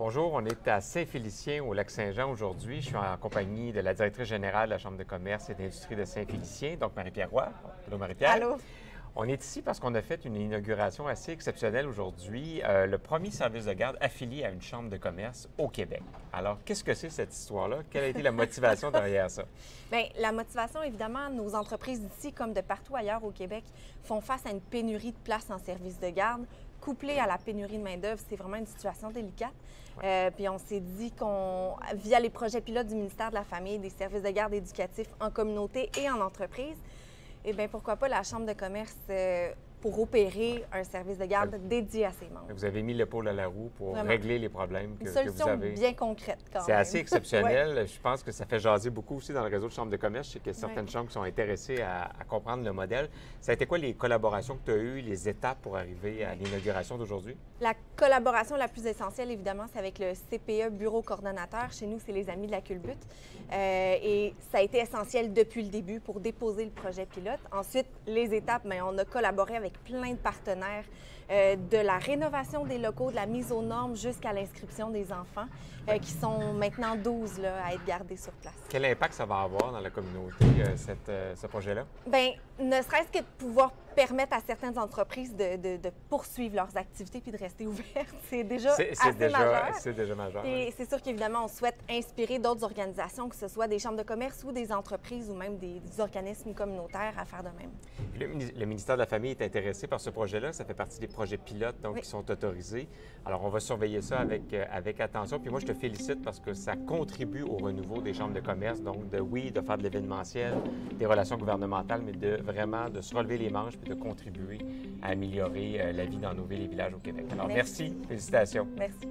Bonjour, on est à Saint-Félicien, au Lac-Saint-Jean aujourd'hui. Je suis en compagnie de la directrice générale de la Chambre de commerce et d'industrie de Saint-Félicien, donc Marie-Pierre Roy. Allô, Marie-Pierre. Allô. On est ici parce qu'on a fait une inauguration assez exceptionnelle aujourd'hui, le premier service de garde affilié à une chambre de commerce au Québec. Alors, qu'est-ce que c'est cette histoire-là? Quelle a été la motivation derrière ça? Bien, la motivation, évidemment, nos entreprises d'ici, comme de partout ailleurs au Québec, font face à une pénurie de places en service de garde. Couplée à la pénurie de main-d'œuvre, c'est vraiment une situation délicate. Puis on s'est dit via les projets pilotes du ministère de la Famille, des services de garde éducatifs en communauté et en entreprise, eh bien, pourquoi pas la Chambre de commerce pour opérer un service de garde dédié à ses membres. Vous avez mis l'épaule à la roue pour Vraiment régler les problèmes que vous solution avez. bien concrète, quand même. C'est assez exceptionnel. Ouais. Je pense que ça fait jaser beaucoup aussi dans le réseau de chambres de commerce. Je sais qu'il y a certaines chambres qui sont intéressées à comprendre le modèle. Ça a été quoi les collaborations que tu as eues, les étapes pour arriver à l'inauguration d'aujourd'hui? La collaboration la plus essentielle, évidemment, c'est avec le CPE Bureau coordonnateur. Chez nous, c'est les Amis de la culbute. Et ça a été essentiel depuis le début pour déposer le projet pilote. Ensuite, les étapes, bien, on a collaboré avec plein de partenaires, de la rénovation des locaux, de la mise aux normes jusqu'à l'inscription des enfants, qui sont maintenant 12 là, à être gardés sur place. Quel impact ça va avoir dans la communauté, ce projet-là? Bien, ne serait-ce que de pouvoir permettre à certaines entreprises de poursuivre leurs activités puis de rester ouvertes, c'est déjà assez majeur. C'est déjà majeur. Et c'est sûr qu'évidemment, on souhaite inspirer d'autres organisations, que ce soit des chambres de commerce ou des entreprises ou même des organismes communautaires à faire de même. Le ministère de la Famille est intéressé par ce projet-là. Ça fait partie des projets pilotes donc, qui sont autorisés. Alors, on va surveiller ça avec attention. Puis moi, je te félicite parce que ça contribue au renouveau des chambres de commerce. Donc, de faire de l'événementiel, des relations gouvernementales, mais de se relever les manches puis de contribuer à améliorer la vie dans nos villes et villages au Québec. Alors, merci. Félicitations. Merci.